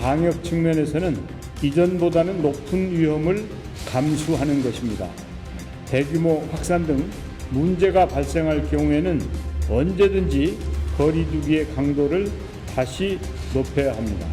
방역 측면에서는 이전보다는 높은 위험을 감수하는 것입니다. 대규모 확산 등 문제가 발생할 경우에는 언제든지 거리두기의 강도를 다시 높여야 합니다.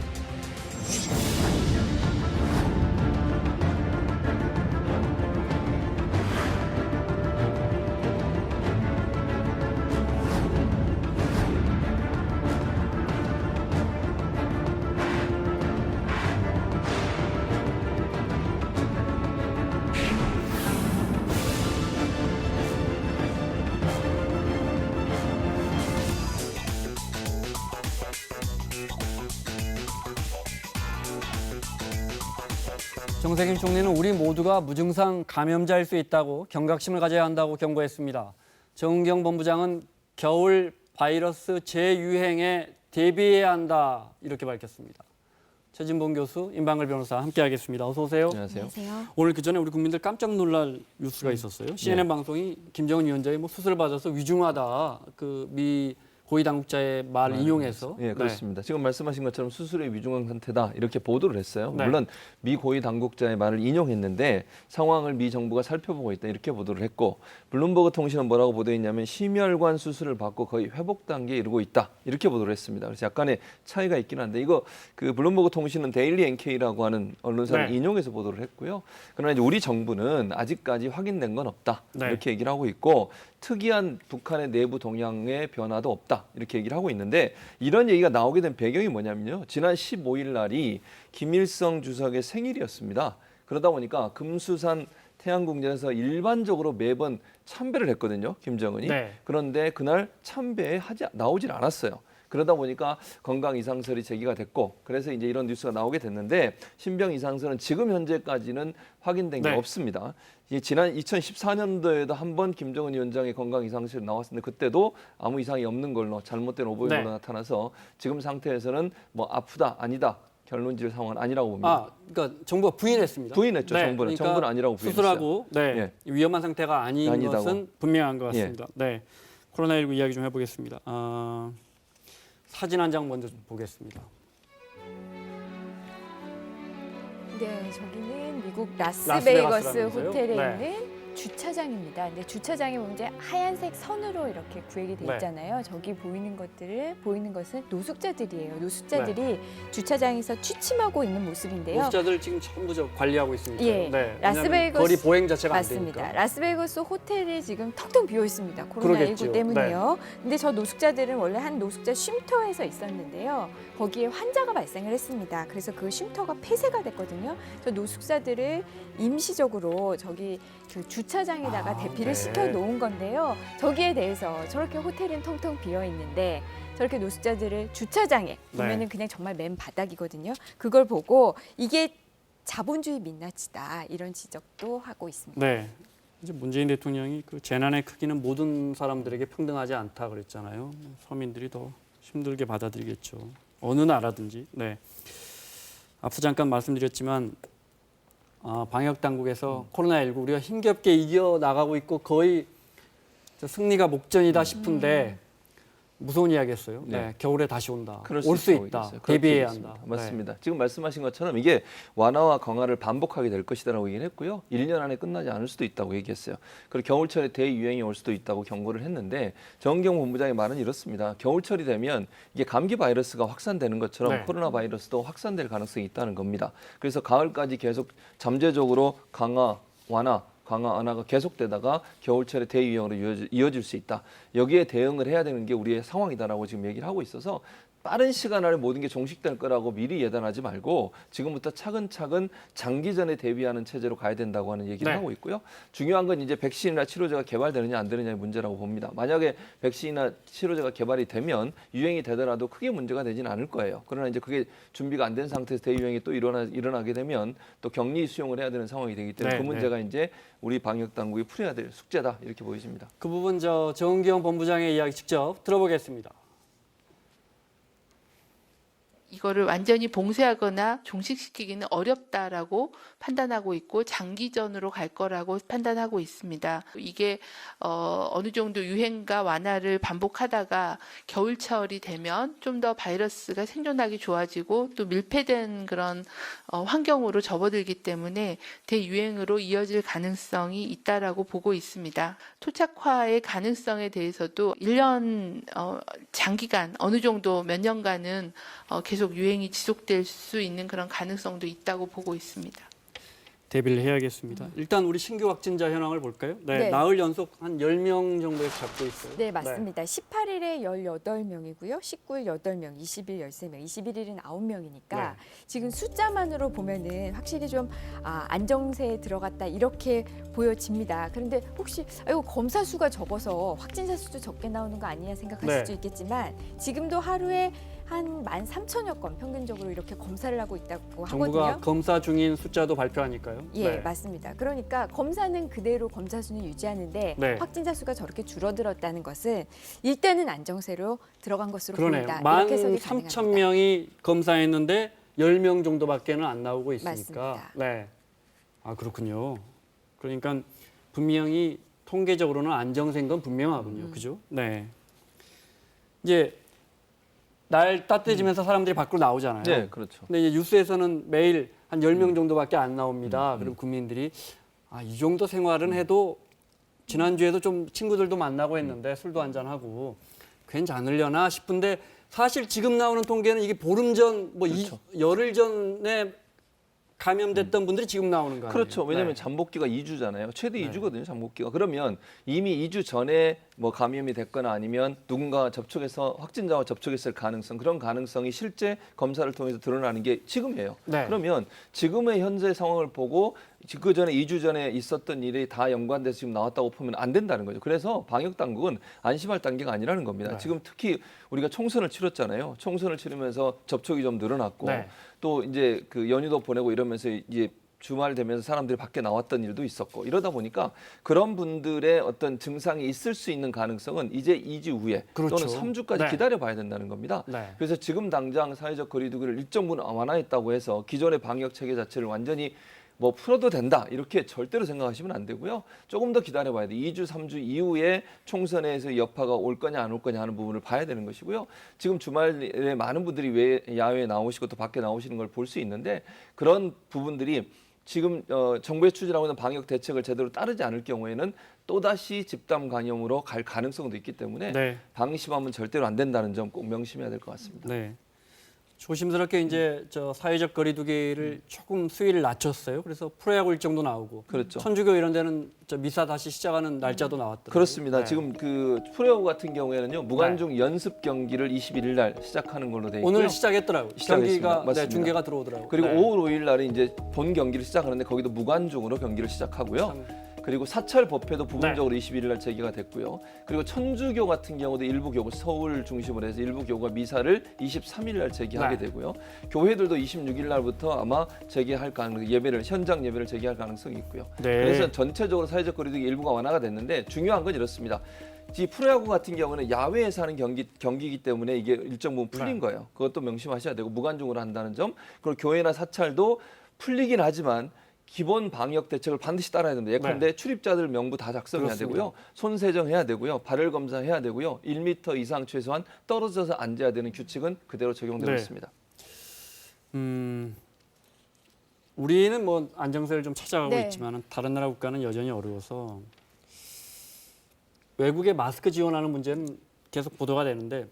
정세균 총리는 우리 모두가 무증상 감염자일 수 있다고 경각심을 가져야 한다고 경고했습니다. 정은경 본부장은 겨울 바이러스 재유행에 대비해야 한다 이렇게 밝혔습니다. 최진봉 교수, 임방글 변호사 함께하겠습니다. 어서 오세요. 안녕하세요. 오늘 그 전에 우리 국민들 깜짝 놀랄 뉴스가 있었어요. CNN 방송이 김정은 위원장이 수술을 받아서 위중하다 미 고위 당국자의 말을 인용해서. 예, 그렇습니다. 지금 말씀하신 것처럼 수술의 위중한 상태다 이렇게 보도를 했어요. 네. 물론 미 고위 당국자의 말을 인용했는데 상황을 미 정부가 살펴보고 있다 이렇게 보도를 했고 블룸버그 통신은 뭐라고 보도했냐면 심혈관 수술을 받고 거의 회복 단계에 이르고 있다 이렇게 보도를 했습니다. 그래서 약간의 차이가 있긴 한데 이거 그 블룸버그 통신은 데일리 NK라고 하는 언론사를 네. 인용해서 보도를 했고요. 그러나 이제 우리 정부는 아직까지 확인된 건 없다 네. 이렇게 얘기를 하고 있고 특이한 북한의 내부 동향의 변화도 없다 이렇게 얘기를 하고 있는데 이런 얘기가 나오게 된 배경이 뭐냐면요. 지난 15일 날이 김일성 주석의 생일이었습니다. 그러다 보니까 금수산 태양궁전에서 일반적으로 매번 참배를 했거든요. 김정은이. 네. 그런데 그날 참배에 나오질 않았어요. 그러다 보니까 건강 이상설이 제기가 됐고 그래서 이제 이런 뉴스가 나오게 됐는데 신병 이상설은 지금 현재까지는 확인된 게 네. 없습니다. 지난 2014년도에도 한 번 김정은 위원장의 건강 이상설이 나왔었는데 그때도 아무 이상이 없는 걸로 잘못된 오보인 걸로 나타나서 지금 상태에서는 아프다 아니다 결론 지을 상황은 아니라고 봅니다. 그러니까 정부가 부인했습니다. 부인했죠. 네, 정부는. 그러니까 정부는 아니라고 부인했어요. 수술하고 예. 위험한 상태가 아닌 아니다고. 것은 분명한 것 같습니다. 네, 코로나19 이야기 좀 해보겠습니다. 사진 한 장 먼저 좀 보겠습니다. 네, 저기는 미국 라스베가스라면서요? 라스베이거스 호텔에 네. 있는 주차장입니다. 근데 주차장에 보면 이제 하얀색 선으로 이렇게 구획이 돼 네. 있잖아요. 저기 보이는 것은 노숙자들이에요. 노숙자들이 주차장에서 취침하고 있는 모습인데요. 노숙자들 지금 전부 관리하고 있습니다. 예, 네, 라스베이거스 거리 보행 자체가 안 맞습니다. 되니까. 라스베이거스 호텔이 지금 텅텅 비어 있습니다. 코로나19 그러겠죠. 때문에요. 근데 저 노숙자들은 원래 한 노숙자 쉼터에서 있었는데요. 거기에 환자가 발생을 했습니다. 그래서 그 쉼터가 폐쇄가 됐거든요. 저 노숙자들을 임시적으로 저기 그 주차장에다가 대피를 시켜 놓은 건데요. 저기에 대해서 저렇게 호텔은 텅텅 비어 있는데 저렇게 노숙자들을 주차장에 보면은 그냥 정말 맨 바닥이거든요. 그걸 보고 이게 자본주의 민낯이다 이런 지적도 하고 있습니다. 네. 이제 문재인 대통령이 그 재난의 크기는 모든 사람들에게 평등하지 않다 그랬잖아요. 서민들이 더 힘들게 받아들이겠죠. 어느 나라든지. 네. 앞서 잠깐 말씀드렸지만 방역 당국에서 코로나19 우리가 힘겹게 이겨 나가고 있고 거의 승리가 목전이다 싶은데 무서운 이야기였어요. 네. 겨울에 다시 온다. 올 수 있다. 대비해야 한다. 맞습니다. 지금 말씀하신 것처럼 이게 완화와 강화를 반복하게 될 것이라고 얘기를 했고요. 1년 안에 끝나지 않을 수도 있다고 얘기했어요. 그리고 겨울철에 대유행이 올 수도 있다고 경고를 했는데 정은경 본부장의 말은 이렇습니다. 겨울철이 되면 이게 감기 바이러스가 확산되는 것처럼 코로나 바이러스도 확산될 가능성이 있다는 겁니다. 그래서 가을까지 계속 잠재적으로 강화, 완화가 계속되다가 겨울철에 대유행으로 이어질 수 있다. 여기에 대응을 해야 되는 게 우리의 상황이다라고 지금 얘기를 하고 있어서 빠른 시간 안에 모든 게 종식될 거라고 미리 예단하지 말고 지금부터 차근차근 장기전에 대비하는 체제로 가야 된다고 하는 얘기를 하고 있고요. 중요한 건 이제 백신이나 치료제가 개발되느냐 안 되느냐의 문제라고 봅니다. 만약에 백신이나 치료제가 개발이 되면 유행이 되더라도 크게 문제가 되지는 않을 거예요. 그러나 이제 그게 준비가 안 된 상태에서 대유행이 또 일어나게 되면 또 격리 수용을 해야 되는 상황이 되기 때문에 그 문제가 이제 우리 방역 당국이 풀어야 될 숙제다 이렇게 보여집니다. 그 부분 정은경 본부장의 이야기 직접 들어보겠습니다. 이거를 완전히 봉쇄하거나 종식시키기는 어렵다라고 판단하고 있고 장기전으로 갈 거라고 판단하고 있습니다. 이게 어느 정도 유행과 완화를 반복하다가 겨울철이 되면 좀 더 바이러스가 생존하기 좋아지고 또 밀폐된 그런 환경으로 접어들기 때문에 대유행으로 이어질 가능성이 있다라고 보고 있습니다. 토착화의 가능성에 대해서도 1년 장기간 어느 정도 몇 년간은 계속 유행이 지속될 수 있는 그런 가능성도 있다고 보고 있습니다. 대비를 해야겠습니다. 일단 우리 신규 확진자 현황을 볼까요? 네, 네. 나흘 연속 한 10명 정도에서 잡고 있어요. 네, 맞습니다. 18일에 18명이고요. 19일 8명, 20일 13명, 21일은 9명이니까 네. 지금 숫자만으로 보면은 확실히 좀 안정세에 들어갔다 이렇게 보여집니다. 그런데 혹시 아이고 검사 수가 적어서 확진자 수도 적게 나오는 거 아니냐 생각하실 네. 수 있겠지만 지금도 하루에 한 13,000여 건 평균적으로 이렇게 검사를 하고 있다고 정부가 하거든요. 검사 중인 숫자도 발표하니까요. 예, 네. 맞습니다. 그러니까 검사는 그대로 검사 수는 유지하는데 네. 확진자 수가 저렇게 줄어들었다는 것은 일단은 안정세로 들어간 것으로 그러네요. 보인다. 이렇게 해석이 13,000명이 검사했는데 10명 정도밖에는 안 나오고 있으니까. 맞습니다. 네. 아, 그렇군요. 그러니까 분명히 통계적으로는 안정세인 건 분명하군요. 그죠? 네. 이제 날 따뜻해지면서 사람들이 밖으로 나오잖아요. 네, 그렇죠. 근데 이제 뉴스에서는 매일 한 10명 정도밖에 안 나옵니다. 그럼 국민들이 이 정도 생활은 해도 지난주에도 좀 친구들도 만나고 했는데 술도 한잔하고 괜찮으려나 싶은데 사실 지금 나오는 통계는 이게 보름 전, 뭐 그렇죠. 열흘 전에 감염됐던 분들이 지금 나오는 거 아니에요? 그렇죠. 왜냐하면 네. 잠복기가 2주잖아요. 최대 네. 2주거든요. 잠복기가. 그러면 이미 2주 전에 뭐 감염이 됐거나 아니면 누군가 접촉해서 확진자와 접촉했을 가능성, 그런 가능성이 실제 검사를 통해서 드러나는 게 지금이에요. 네. 그러면 지금의 현재 상황을 보고 그 전에 2주 전에 있었던 일이 다 연관돼서 지금 나왔다고 보면 안 된다는 거죠. 그래서 방역 당국은 안심할 단계가 아니라는 겁니다. 네. 지금 특히 우리가 총선을 치렀잖아요. 총선을 치르면서 접촉이 좀 늘어났고 네. 또 이제 그 연휴도 보내고 이러면서 이제 주말 되면서 사람들이 밖에 나왔던 일도 있었고 이러다 보니까 그런 분들의 어떤 증상이 있을 수 있는 가능성은 이제 2주 후에 그렇죠. 또는 3주까지 네. 기다려봐야 된다는 겁니다. 네. 그래서 지금 당장 사회적 거리두기를 일정 부분 완화했다고 해서 기존의 방역 체계 자체를 완전히 뭐 풀어도 된다 이렇게 절대로 생각하시면 안 되고요. 조금 더 기다려봐야 돼. 2주, 3주 이후에 총선에서 여파가 올 거냐 안 올 거냐 하는 부분을 봐야 되는 것이고요. 지금 주말에 많은 분들이 야외에 나오시고 또 밖에 나오시는 걸 볼 수 있는데 그런 부분들이 지금 정부에 추진하고 있는 방역 대책을 제대로 따르지 않을 경우에는 또다시 집단 감염으로 갈 가능성도 있기 때문에 네. 방심하면 절대로 안 된다는 점 꼭 명심해야 될 것 같습니다. 네. 조심스럽게 이제 저 사회적 거리두기를 조금 수위를 낮췄어요. 그래서 프로야구 일정도 나오고, 그렇죠. 천주교 이런 데는 저 미사 다시 시작하는 날짜도 나왔더라고요. 그렇습니다. 네. 지금 그 프로야구 같은 경우에는요 무관중 연습 경기를 21일 날 시작하는 걸로 돼 있고요. 오늘 시작했더라고요. 시작했습니다. 경기가 맞습니다. 중계가 들어오더라고요. 그리고 네. 5월 5일 날에 이제 본 경기를 시작하는데 거기도 무관중으로 경기를 시작하고요. 참. 그리고 사찰 법회도 부분적으로 네. 21일 날 재개가 됐고요. 그리고 천주교 같은 경우도 일부 교구 서울 중심으로 해서 일부 교구가 미사를 23일 날 재개하게 네. 되고요. 교회들도 26일 날부터 아마 재개할 가능 예배를 현장 예배를 재개할 가능성이 있고요. 네. 그래서 전체적으로 사회적 거리두기 일부가 완화가 됐는데 중요한 건 이렇습니다. 이 프로야구 같은 경우는 야외에서 하는 경기이기 때문에 이게 일정 부분 풀린 네. 거예요. 그것도 명심하셔야 되고 무관중으로 한다는 점. 그리고 교회나 사찰도 풀리긴 하지만 기본 방역 대책을 반드시 따라야 됩니다. 예컨대 출입자들 명부 다 작성해야 그렇습니다. 되고요. 손 세정해야 되고요. 발열 검사해야 되고요. 1m 이상 최소한 떨어져서 앉아야 되는 규칙은 그대로 적용되고 네. 있습니다. 우리는 뭐 안정세를 좀 찾아가고 네. 있지만 다른 나라 국가는 여전히 어려워서 외국에 마스크 지원하는 문제는 계속 보도가 되는데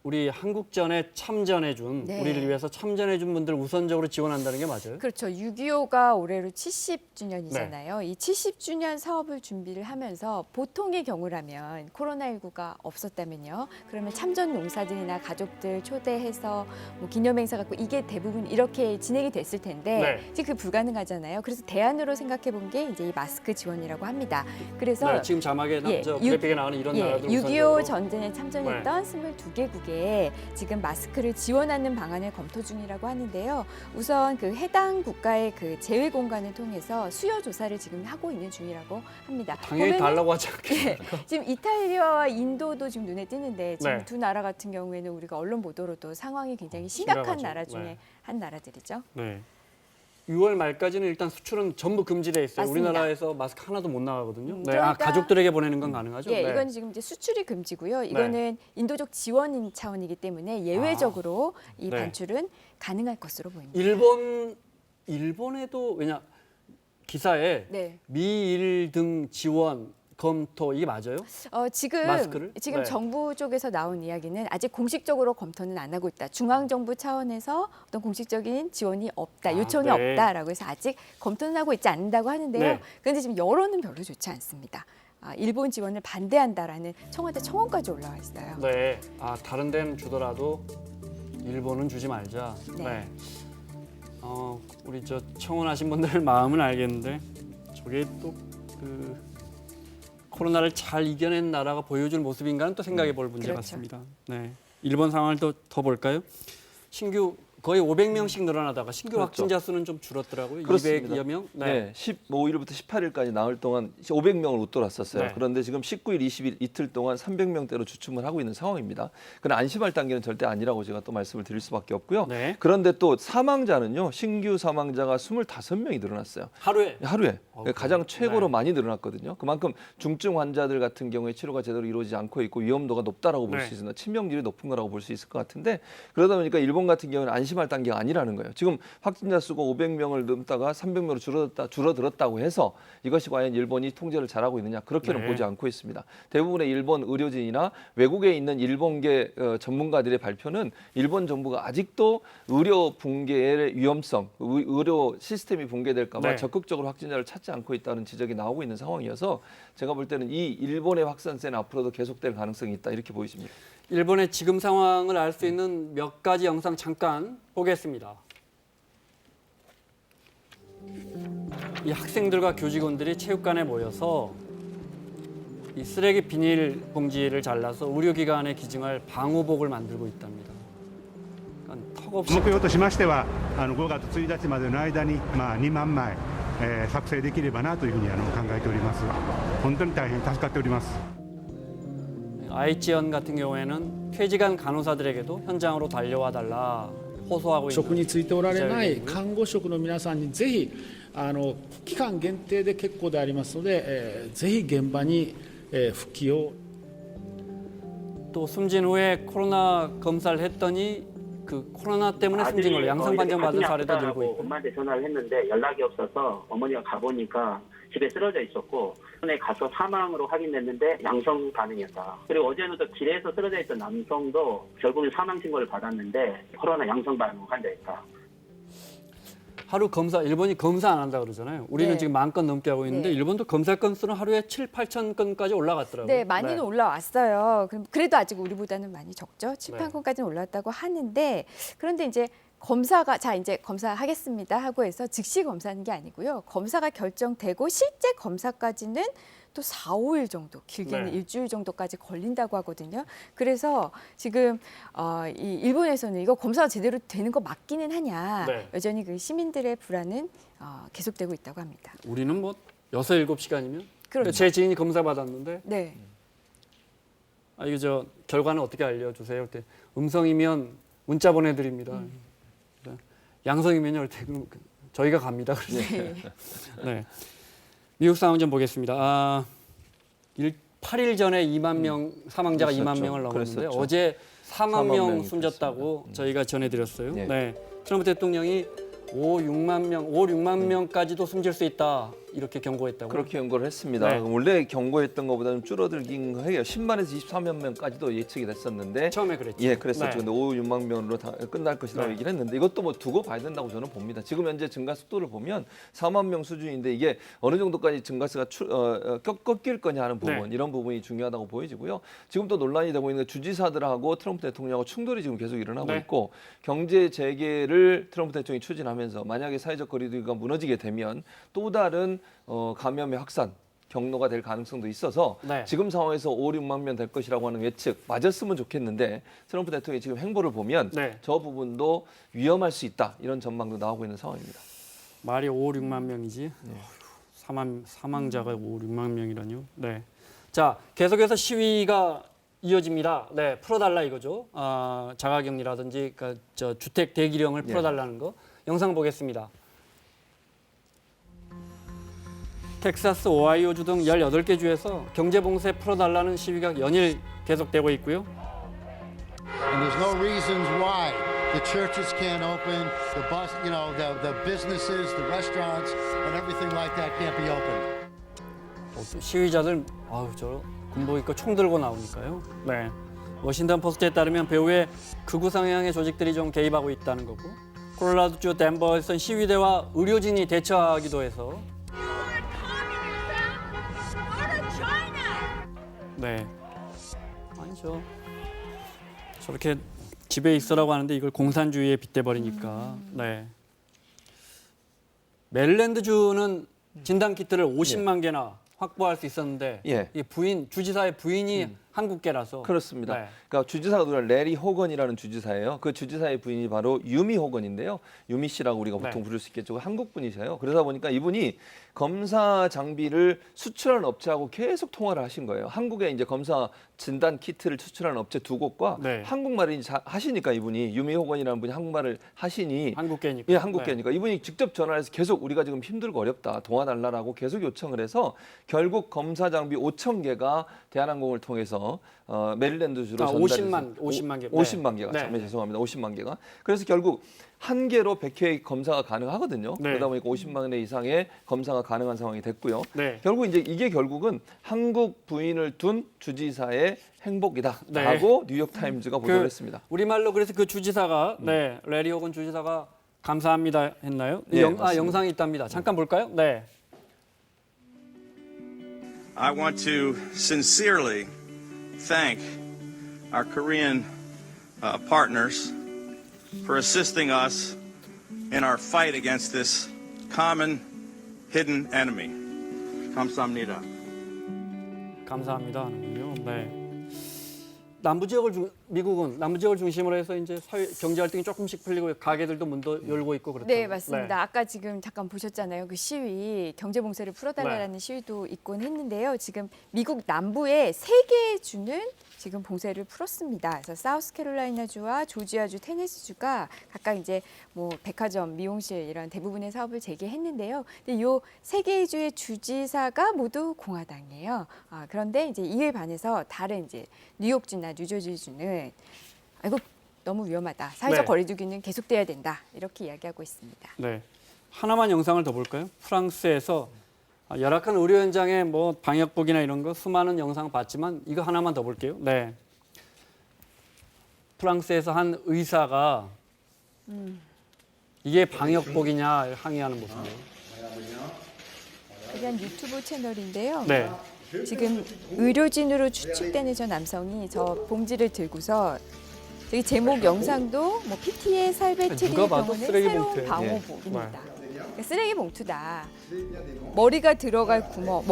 우리 한국전에 참전해준 네. 우리를 위해서 참전해준 분들 우선적으로 지원한다는 게 맞아요? 그렇죠. 6.25가 올해로 70주년이잖아요. 이 70주년 사업을 준비를 하면서 보통의 경우라면 코로나19가 없었다면요. 그러면 참전 농사들이나 가족들 초대해서 뭐 기념행사 갖고 이게 대부분 이렇게 진행이 됐을 텐데 네. 지금 그 불가능하잖아요. 그래서 대안으로 생각해 본 게 이제 이 마스크 지원이라고 합니다. 그래서 네, 지금 자막에 예, 저 유- 그래픽에 나오는 이런 나라들 6.25 우선적으로 전쟁에 참전했던 22개국의 국가에게 지금 마스크를 지원하는 방안을 검토 중이라고 하는데요. 우선 그 해당 국가의 그 제외 공간을 통해서 수요 조사를 지금 하고 있는 중이라고 합니다. 당연히 보면은 달라고 하지 않겠어요? 네, 지금 이탈리아와 인도도 지금 눈에 띄는데 지금 네. 두 나라 같은 경우에는 우리가 언론 보도로도 상황이 굉장히 심각한 심각하죠. 나라 중에 네. 한 나라들이죠. 네. 6월 말까지는 일단 수출은 전부 금지돼 있어요. 맞습니다. 우리나라에서 마스크 하나도 못 나가거든요. 네. 그러니까 가족들에게 보내는 건 가능하죠? 예, 네. 이건 지금 이제 수출이 금지고요. 이거는 인도적 지원 차원이기 때문에 예외적으로 이 네. 반출은 가능할 것으로 보입니다. 일본에도 왜냐 기사에 네. 미일 등 지원 검토 이게 맞아요? 지금 마스크를? 네. 정부 쪽에서 나온 이야기는 아직 공식적으로 검토는 안 하고 있다. 중앙 정부 차원에서 어떤 공식적인 지원이 없다, 요청이 네. 없다라고 해서 아직 검토는 하고 있지 않는다고 하는데요. 네. 그런데 지금 여론은 별로 좋지 않습니다. 일본 지원을 반대한다라는 청와대 청원까지 올라와 있어요. 네. 다른 데는 주더라도 일본은 주지 말자. 네. 네. 우리 저 청원하신 분들 마음은 알겠는데 저게 또 그 코로나를 잘 이겨낸 나라가 보여줄 모습인가는 또 생각해 볼 문제 그렇죠. 같습니다. 네. 일본 상황을 더 볼까요? 신규 거의 500명씩 늘어나다가 신규 그렇죠. 확진자 수는 좀 줄었더라고요. 그렇습니다. 200여 명. 네. 15일부터 18일까지 나흘 동안 500명을 웃돌았었어요. 네. 그런데 지금 19일, 20일 이틀 동안 300명대로 주춤을 하고 있는 상황입니다. 그러나 안심할 단계는 절대 아니라고 제가 또 말씀을 드릴 수밖에 없고요. 네. 그런데 또 사망자는요. 신규 사망자가 25명이 늘어났어요. 하루에 하루에 가장 최고로 네. 많이 늘어났거든요. 그만큼 중증 환자들 같은 경우에 치료가 제대로 이루어지지 않고 있고 위험도가 높다라고 볼 네. 수 있습니다. 치명률이 높은 거라고 볼 수 있을 것 같은데 그러다 보니까 일본 같은 경우는 안심할 단계가 아니라는 거예요. 지금 확진자 수가 500명을 넘다가 300명으로 줄어들었다고 해서 이것이 과연 일본이 통제를 잘하고 있느냐 그렇게는 네. 보지 않고 있습니다. 대부분의 일본 의료진이나 외국에 있는 일본계 전문가들의 발표는 일본 정부가 아직도 의료 붕괴의 위험성, 의료 시스템이 붕괴될까 봐 네. 적극적으로 확진자를 찾지 않고 있다는 지적이 나오고 있는 상황이어서 제가 볼 때는 이 일본의 확산세는 앞으로도 계속될 가능성이 있다 이렇게 보여집니다. 일본의 지금 상황을 알 수 있는 몇 가지 영상 잠깐 보겠습니다. 이 학생들과 교직원들이 체육관에 모여서 이 쓰레기 비닐 봉지를 잘라서 의료기관에 기증할 방호복을 만들고 있답니다. 그러니까 턱없이 目標としましては5月1日までの間に2万枚、作成できればなというふうに考えております。本当に大変助かっております。 愛知현 같은 경우에는 퇴직한 간호사들에게도 현장으로 달려와 달라 호소하고 職 있는 についておられない記者看護職の皆さんにぜひ期間限定で結構でありますので、ぜひ現場に復帰を 또 숨진 후에 코로나 검사를 했더니 그 코로나 때문에 숨진 걸로 양성 판정 받은 사례도 늘고 있고. 엄마한테 전화를 했는데 연락이 없어서 어머니가 가보니까 집에 쓰러져 있었고 병원에 가서 사망으로 확인됐는데 양성 반응이었다. 그리고 어제는 또 길에서 쓰러져 있던 남성도 결국은 사망 신고를 받았는데 코로나 양성 반응 환자였다. 하루 검사 일본이 검사 안 한다 그러잖아요. 우리는 네. 지금 10,000건 넘게 하고 있는데 네. 일본도 검사 건수는 하루에 7,000~8,000 건까지 올라갔더라고요. 네, 많이는 올라왔어요. 그래도 아직 우리보다는 많이 적죠. 7, 네. 8건까지는 올랐다고 하는데 그런데 이제 검사가 이제 검사하겠습니다 하고 해서 즉시 검사하는 게 아니고요. 검사가 결정되고 실제 검사까지는 또 4, 5일 정도, 길게는 네. 일주일 정도까지 걸린다고 하거든요. 그래서 지금 이 일본에서는 이거 검사가 제대로 되는 거 맞기는 하냐 네. 여전히 그 시민들의 불안은 계속되고 있다고 합니다. 우리는 뭐 6~7시간이면 그렇죠. 제 지인이 검사 받았는데 네. 이거 저 결과는 어떻게 알려주세요? 그때 음성이면 문자 보내드립니다. 양성이면요, 저희가 갑니다. 그래서. 네. 미국 상황 좀 보겠습니다. 8일 전에 2만 명 사망자가 그랬었죠. 2만 명을 넘었는데 그랬었죠. 어제 4만 명 명이 숨졌다고 저희가 전해드렸어요. 네. 네. 트럼프 대통령이 6만 명까지도 숨질 수 있다 이렇게 경고했다고. 그렇게 연구를 했습니다. 네. 원래 경고했던 것보다는 줄어들긴 해요. 10만에서 24만 명까지도 예측이 됐었는데 처음에 그랬죠. 예, 그랬었죠. 네. 근데 6만 명으로 다 끝날 것이라고 네. 얘기를 했는데 이것도 뭐 두고 봐야 된다고 저는 봅니다. 지금 현재 증가 속도를 보면 4만 명 수준인데 이게 어느 정도까지 증가세가 꺾일 거냐 하는 부분, 네. 이런 부분이 중요하다고 보여지고요. 지금 또 논란이 되고 있는 게 주지사들하고 트럼프 대통령하고 충돌이 지금 계속 일어나고 네. 있고 경제 재개를 트럼프 대통령이 추진하면서 만약에 사회적 거리두기가 무너지게 되면 또 다른 감염의 확산, 경로가 될 가능성도 있어서 네. 지금 상황에서 5, 6만 명 될 것이라고 하는 예측 맞았으면 좋겠는데 트럼프 대통령이 지금 행보를 보면 네. 저 부분도 위험할 수 있다 이런 전망도 나오고 있는 상황입니다. 말이 5, 6만 명이지. 사망자가 5, 6만 명이라뇨. 네. 자, 계속해서 시위가 이어집니다. 네, 풀어달라 이거죠. 자가격리라든지 저 주택 대기령을 풀어달라는 거. 영상 보겠습니다. 텍사스, 오하이오주 등 18개 주에서 경제봉쇄 풀어달라는 시위가 연일 계속되고 있고요. And there's no reasons why the churches can't open, the bus, the businesses, the restaurants, and everything like that can't be open. 또 시위자들 저 군복 입고 총 들고 나오니까요. 네. 워싱턴 포스트에 따르면 배후에 극우 성향의 조직들이 좀 개입하고 있다는 거고. 콜로라도주 덴버에선 시위대와 의료진이 대처하기도 해서 네. 아니죠. 저렇게 집에 있으라고 하는데 이걸 공산주의에 빗대버리니까. 네. 메릴랜드주는 진단 키트를 50만 개나 확보할 수 있었는데 예. 이 주지사의 부인이 한국계라서 그렇습니다. 네. 그러니까 주지사가 누구냐 레리 호건이라는 주지사예요. 그 주지사의 부인이 바로 유미 호건인데요. 유미 씨라고 우리가 보통 부를 수 있겠죠. 한국 분이세요. 그러다 보니까 이분이 검사 장비를 수출하는 업체하고 계속 통화를 하신 거예요. 한국에 이제 검사 진단 키트를 수출하는 업체 2곳과 네. 한국말을 하시니까 이분이 유미 호건이라는 분이 한국말을 하시니 한국계니까. 예, 한국계니까 이분이 직접 전화해서 계속 우리가 지금 힘들고 어렵다 도와달라고 계속 요청을 해서 결국 검사 장비 5,000개가 대한항공을 통해서 메릴랜드주로 전달이 50만 개. 50만 개가 네. 참 죄송합니다. 50만 개가. 그래서 결국 한 개로 100회 검사가 가능하거든요. 네. 그러다 보니까 50만 회 이상의 검사가 가능한 상황이 됐고요. 네. 결국 이제 이게 결국은 한국 부인을 둔 주지사의 행복이다라고 네. 뉴욕 타임즈가 보도를 했습니다. 우리말로 그래서 그 주지사가 레리 호건 주지사가 감사합니다 했나요? 네, 맞습니다. 영상이 있답니다. 잠깐 볼까요? 네. I want to sincerely thank our Korean partners for assisting us in our fight against this common hidden enemy. 감사합니다. 감사합니다 하는군요. 네. 미국은 남부 지역을 중심으로 해서 이제 경제 활동이 조금씩 풀리고 가게들도 문도 열고 있고 그렇죠. 네, 맞습니다. 아까 지금 잠깐 보셨잖아요. 그 시위, 경제 봉쇄를 풀어달라는 시위도 있곤 했는데요. 지금 미국 남부의 3개의 주는 지금 봉쇄를 풀었습니다. 그래서 사우스캐롤라이나주와 조지아주, 테네시주가 각각 이제 뭐 백화점, 미용실 이런 대부분의 사업을 재개했는데요. 근데 이 3개의 주의 주지사가 모두 공화당이에요. 그런데 이제 이에 반해서 다른 이제 뉴욕주나 뉴저지주는 아이고 너무 위험하다. 사회적 거리두기는 계속돼야 된다. 이렇게 이야기하고 있습니다. 네. 하나만 영상을 더 볼까요? 프랑스에서 열악한 의료 현장의 뭐 방역복이나 이런 거 수많은 영상 봤지만 이거 하나만 더 볼게요. 네. 프랑스에서 한 의사가 이게 방역복이냐 항의하는 모습이에요. 그냥 유튜브 채널인데요. 네. 지금 의료진으로 추측되는 저 남성이 저 봉지를 들고서 저기 제목 영상도 뭐 PT의 살배 체리 누가 봐도 병원의 쓰레기 새로운 봉투예요. 방호복입니다. 쓰레기 봉투다. 머리가 들어갈 구멍,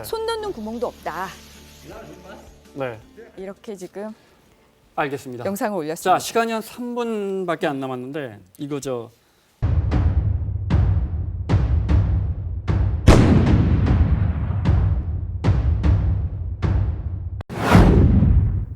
손 넣는 구멍도 없다. 네. 이렇게 지금 알겠습니다. 영상을 올렸습니다. 자, 시간이 한 3분밖에 안 남았는데 이거